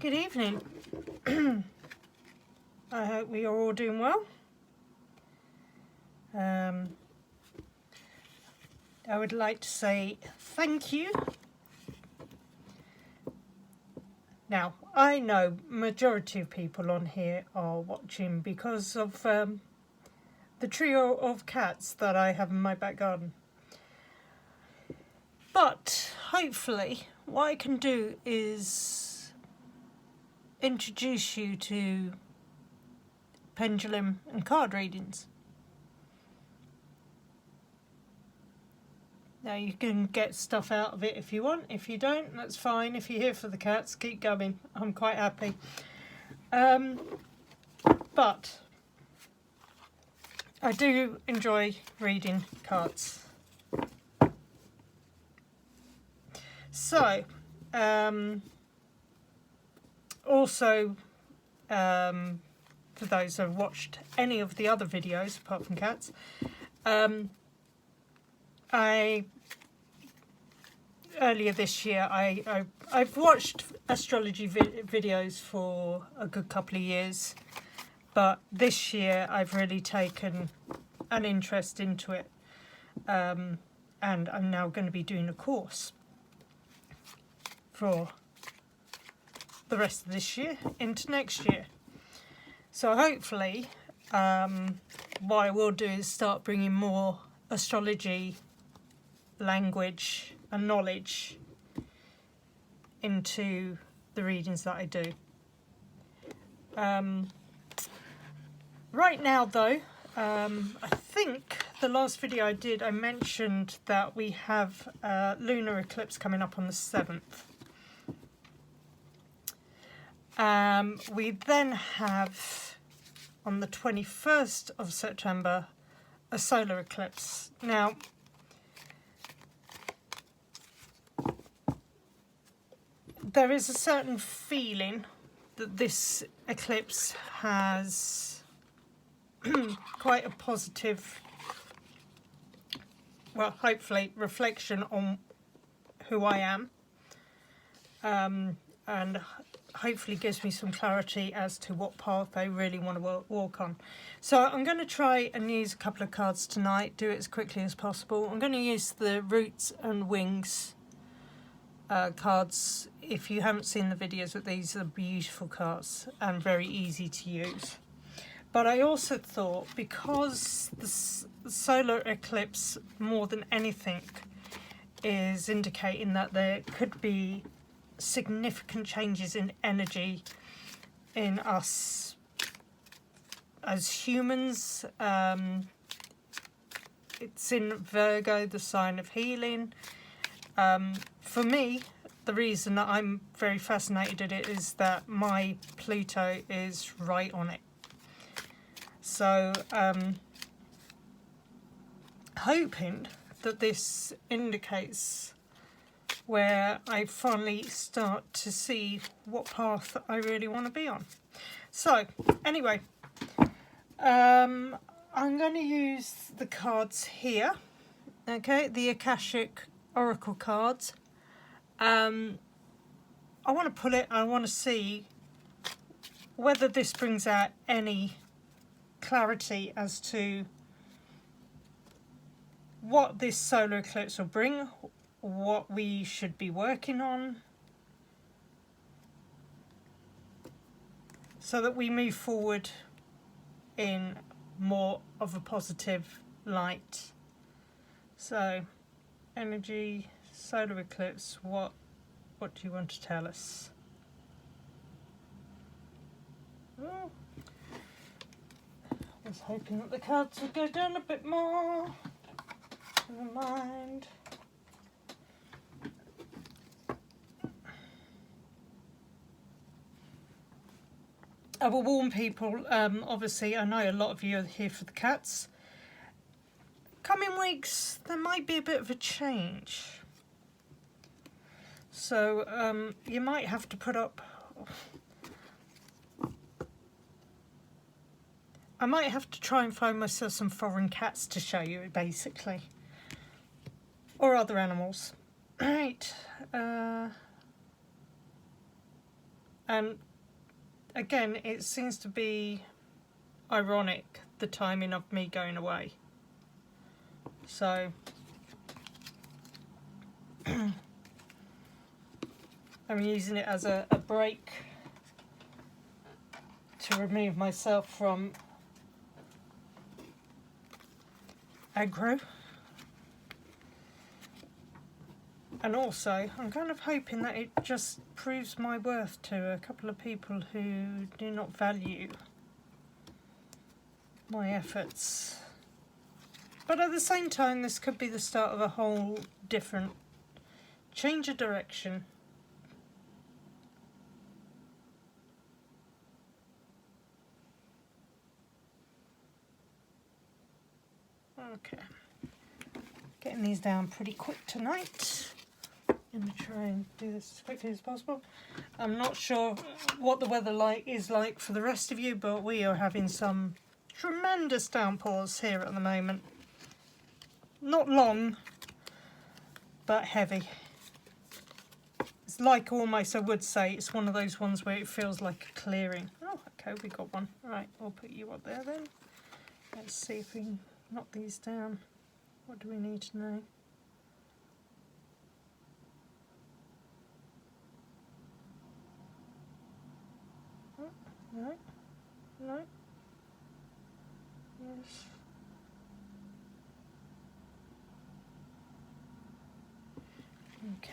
Good evening. I hope we are all doing well. I would like to say thank you. Now, I know majority of people on here are watching because of the trio of cats that I have in my back garden. But hopefully what I can do is introduce you to pendulum and card readings. Now you can get stuff out of it if you want. If you don't, that's fine. If you're here for the cats, keep going. I'm quite happy. But I do enjoy reading cards. So, also, for those who have watched any of the other videos apart from cats, earlier this year I've watched astrology videos for a good couple of years, but this year I've really taken an interest into it, and I'm now going to be doing a course for the rest of this year into next year. So hopefully what I will do is start bringing more astrology language and knowledge into the readings that I do. Right now though, I think the last video I did, I mentioned that we have a lunar eclipse coming up on the 7th. We then have on the 21st of September a solar eclipse. Now, there is a certain feeling that this eclipse has quite a positive, well, hopefully, reflection on who I am, and hopefully gives me some clarity as to what path I really want to walk on. So I'm going to try and use a couple of cards tonight, do it as quickly as possible. I'm going to use the Roots and Wings cards. If you haven't seen the videos, but these are beautiful cards and very easy to use. But I also thought, because the solar eclipse more than anything is indicating that there could be significant changes in energy in us as humans. It's in Virgo, the sign of healing. For me, the reason that I'm very fascinated at it is that my Pluto is right on it. So, hoping that this indicates where I finally start to see what path I really want to be on. So, anyway, I'm going to use the cards here, okay, the Akashic Oracle cards. I want to pull it, I want to see whether this brings out any clarity as to what this solar eclipse will bring, what we should be working on, so that we move forward in more of a positive light. So, energy, solar eclipse, what do you want to tell us? Oh, I was hoping that the cards would go down a bit more. Never mind. I will warn people, obviously I know a lot of you are here for the cats. Coming weeks, there might be a bit of a change. So you might have to put up... I might have to try and find myself some foreign cats to show you, basically. Or other animals. Right. And again, it seems to be ironic, the timing of me going away. So I'm using it as a break to remove myself from aggro. And also, I'm kind of hoping that it just proves my worth to a couple of people who do not value my efforts. But at the same time, this could be the start of a whole different change of direction. Okay. Getting these down pretty quick tonight. I'm going to try and do this as quickly as possible. I'm not sure what the weather is like for the rest of you, but we are having some tremendous downpours here at the moment. Not long, but heavy. It's like almost, I would say, it's one of those ones where it feels like a clearing. Oh, okay, we got one. Right, I'll put you up there then. Let's see if we can knock these down. What do we need to know? No, no, yes. Okay.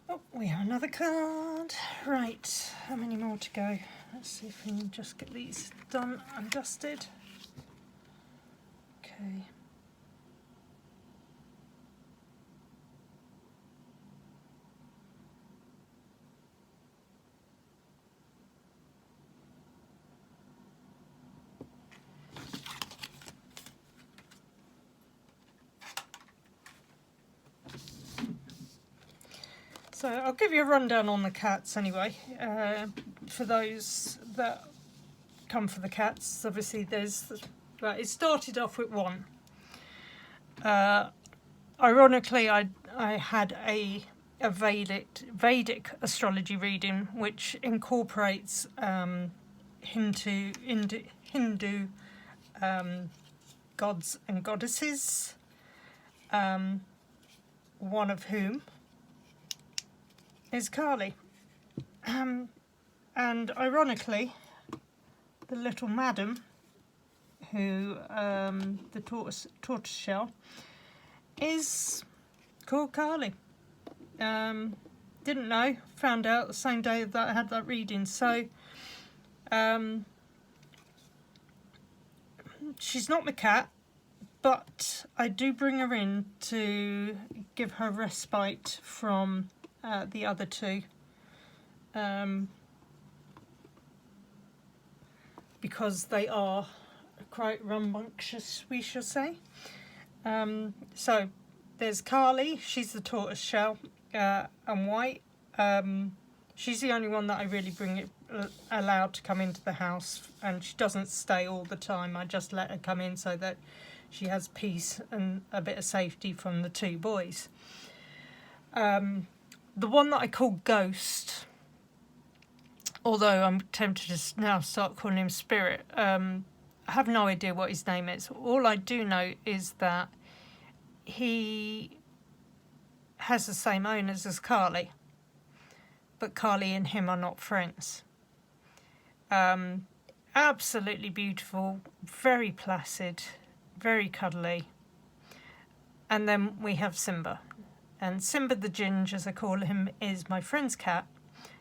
Oh, we have another card. Right, how many more to go? Let's see if we can just get these done and dusted. Okay. So I'll give you a rundown on the cats anyway. For those that come for the cats, obviously it started off with one. Ironically, I had a Vedic astrology reading which incorporates Hindu gods and goddesses, one of whom is Kali. And ironically, the little madam, who the tortoise shell, is called Kali. Didn't know, found out the same day that I had that reading. So she's not my cat, but I do bring her in to give her respite from the other two, because they are quite rambunctious, we shall say. So there's Carly, she's the tortoise shell, and White. She's the only one that I really allowed to come into the house, and she doesn't stay all the time. I just let her come in so that she has peace and a bit of safety from the two boys. The one that I call Ghost, although I'm tempted to now start calling him Spirit, I have no idea what his name is. All I do know is that he has the same owners as Carly, but Carly and him are not friends. Absolutely beautiful, very placid, very cuddly. And then we have Simba. And Simba the Ginge, as I call him, is my friend's cat,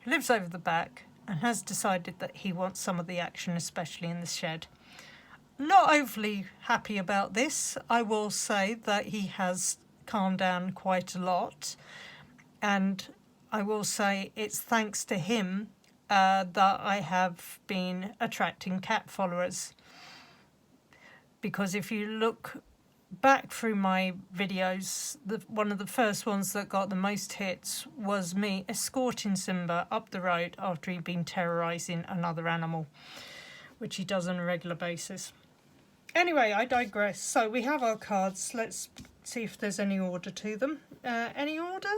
who lives over the back and has decided that he wants some of the action, especially in the shed. Not overly happy about this. I will say that he has calmed down quite a lot, and I will say it's thanks to him that I have been attracting cat followers. Because if you look back through my videos, one of the first ones that got the most hits was me escorting Simba up the road after he'd been terrorising another animal, which he does on a regular basis. Anyway, I digress. So we have our cards. Let's see if there's any order to them. Any order?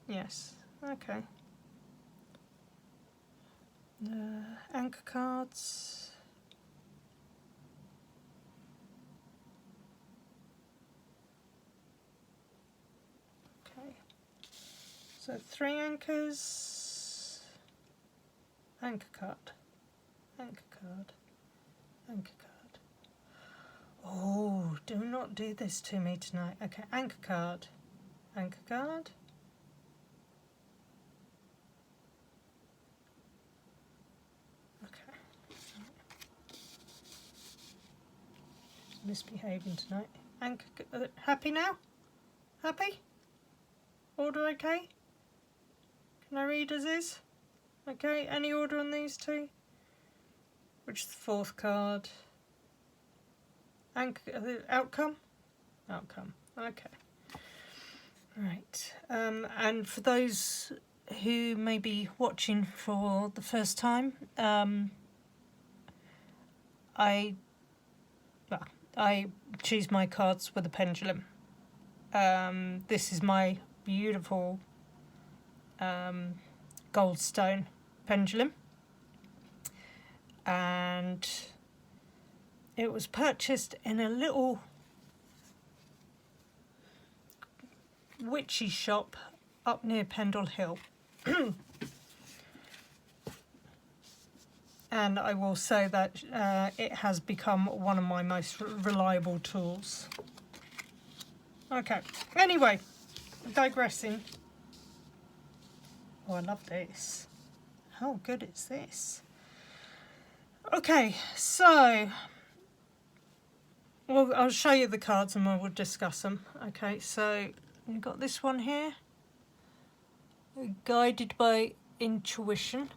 Yes. Okay. Anchor cards. Okay. So 3 anchors. Anchor card. Anchor card. Anchor card. Oh, do not do this to me tonight. Okay, anchor card. Anchor card. Okay. Misbehaving tonight. Anchor. Happy now? Happy? Order okay? Can I read as is? Okay, any order on these two? Which is the 4th card? Outcome? Outcome. Okay. Right. And for those who may be watching for the first time, I choose my cards with a pendulum. This is my beautiful goldstone pendulum, and it was purchased in a little witchy shop up near Pendle Hill. And I will say that it has become one of my most reliable tools. Okay, anyway, digressing. Oh, I love this. How good is this? Okay, so well, I'll show you the cards and we'll discuss them. Okay, so you've got this one here. Guided by intuition.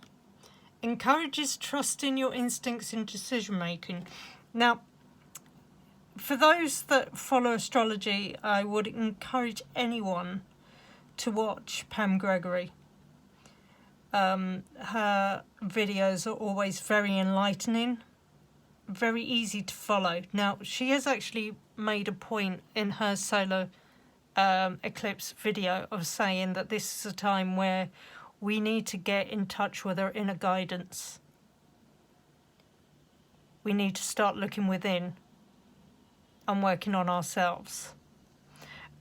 Encourages trust in your instincts in decision making. Now, for those that follow astrology, I would encourage anyone to watch Pam Gregory. Her videos are always very enlightening, very easy to follow. Now, she has actually made a point in her solar eclipse video of saying that this is a time where we need to get in touch with our inner guidance. We need to start looking within and working on ourselves.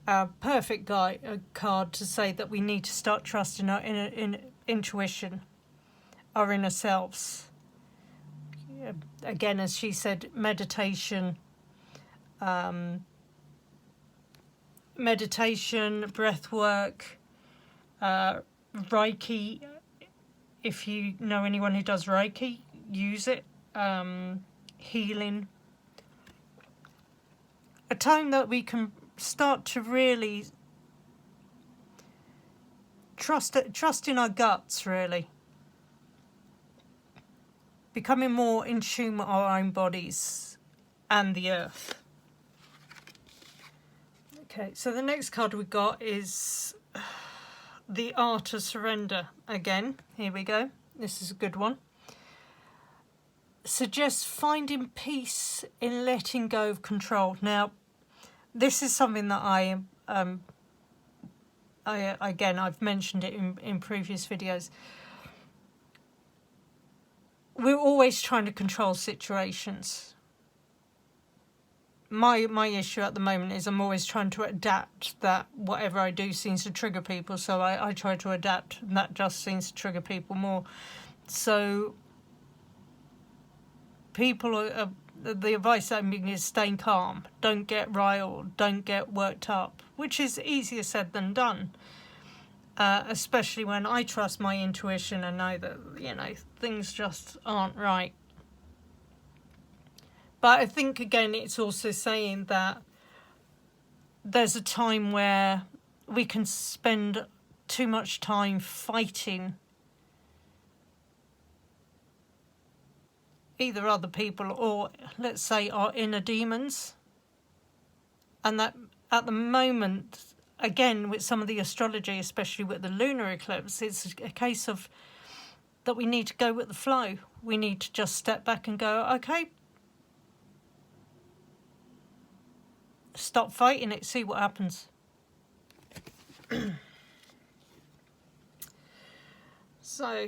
A perfect card to say that we need to start trusting our inner intuition, our inner selves. Again, as she said, meditation, breath work, Reiki. If you know anyone who does Reiki, use it. Healing. A time that we can start to really trust in our guts, really. Becoming more in tune with our own bodies and the earth. Okay, so the next card we got is The Art of Surrender. Again, here we go. This is a good one. Suggests finding peace in letting go of control. Now, this is something that I've mentioned it in previous videos. We're always trying to control situations. My issue at the moment is I'm always trying to adapt that whatever I do seems to trigger people, so I try to adapt, and that just seems to trigger people more. So people are, the advice I'm giving is staying calm, don't get riled, don't get worked up, which is easier said than done. Especially when I trust my intuition and know that, things just aren't right. But I think, again, it's also saying that there's a time where we can spend too much time fighting either other people or, let's say, our inner demons. And that at the moment, again, with some of the astrology, especially with the lunar eclipse, it's a case of that we need to go with the flow. We need to just step back and go, okay, stop fighting it, see what happens. So,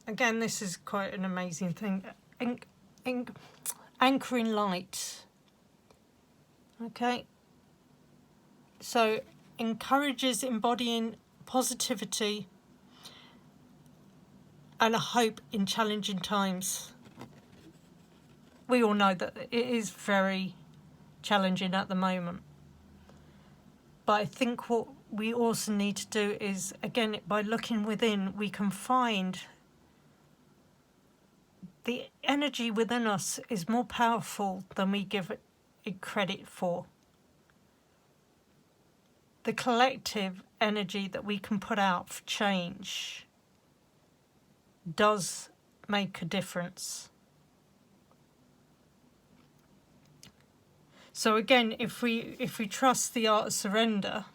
again, this is quite an amazing thing. Anchoring light. Okay. So, encourages embodying positivity and a hope in challenging times. We all know that it is very challenging at the moment. But I think what we also need to do is, again, by looking within, we can find the energy within us is more powerful than we give it credit for. The collective energy that we can put out for change does make a difference. So again, if we trust the art of surrender,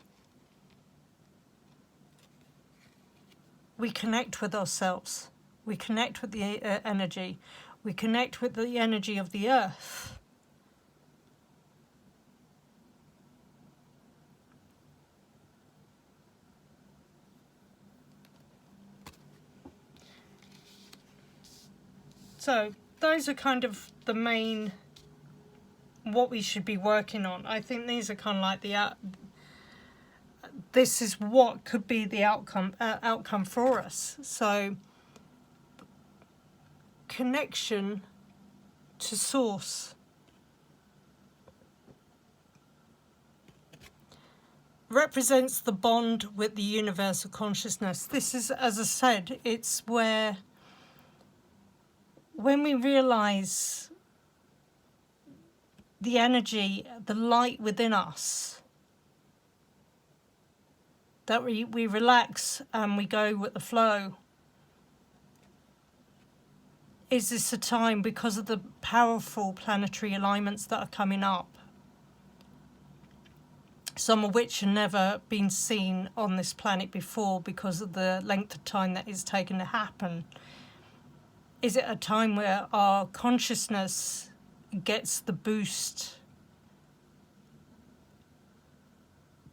we connect with ourselves. We connect with the energy. We connect with the energy of the earth. So those are kind of the main, what we should be working on. I think these are kind of like this is what could be the outcome for us. So connection to source. Represents the bond with the universal consciousness. This is, as I said, it's where when we realize the energy, the light within us, that we relax and we go with the flow. Is this a time, because of the powerful planetary alignments that are coming up, some of which have never been seen on this planet before because of the length of time that it's taken to happen? Is it a time where our consciousness gets the boost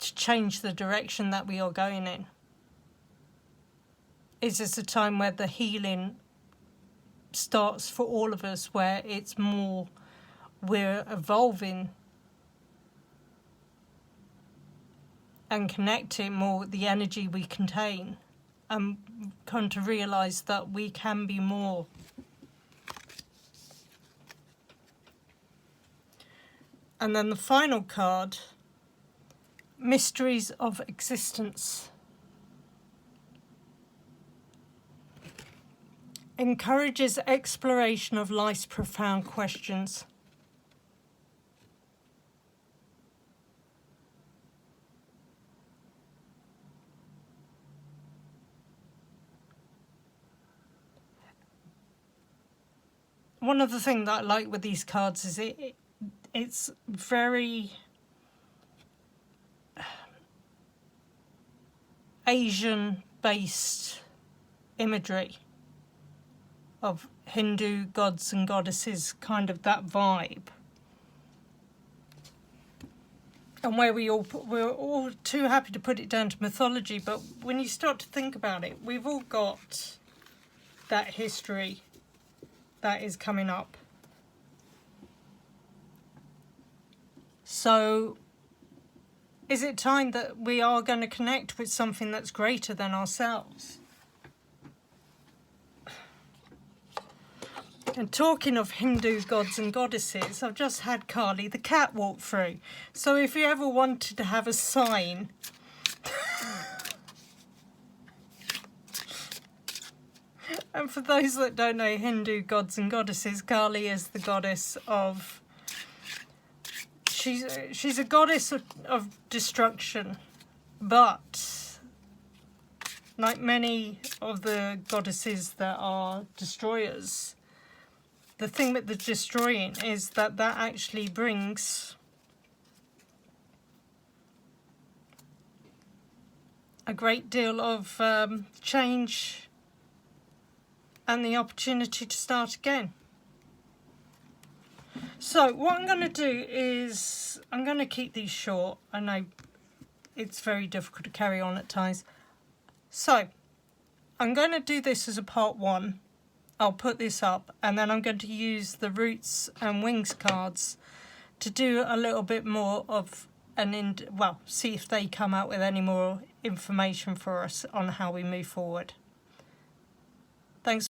to change the direction that we are going in? Is this a time where the healing starts for all of us, where it's more, we're evolving and connecting more with the energy we contain, and come to realise that we can be more? And then the final card, Mysteries of Existence. Encourages exploration of life's profound questions. One of the things that I like with these cards is it's very Asian-based imagery of Hindu gods and goddesses, kind of that vibe. And where we're all too happy to put it down to mythology, but when you start to think about it, we've all got that history that is coming up. So is it time that we are going to connect with something that's greater than ourselves? And talking of Hindu gods and goddesses, I've just had Carly the cat walk through. So if you ever wanted to have a sign and for those that don't know Hindu gods and goddesses, Kali is the goddess of, she's a goddess of destruction, but like many of the goddesses that are destroyers, the thing with the destroying is that actually brings a great deal of change and the opportunity to start again. So what I'm going to do is I'm going to keep these short. I know it's very difficult to carry on at times. So I'm going to do this as a part 1. I'll put this up, and then I'm going to use the Roots and Wings cards to do a little bit more of see if they come out with any more information for us on how we move forward.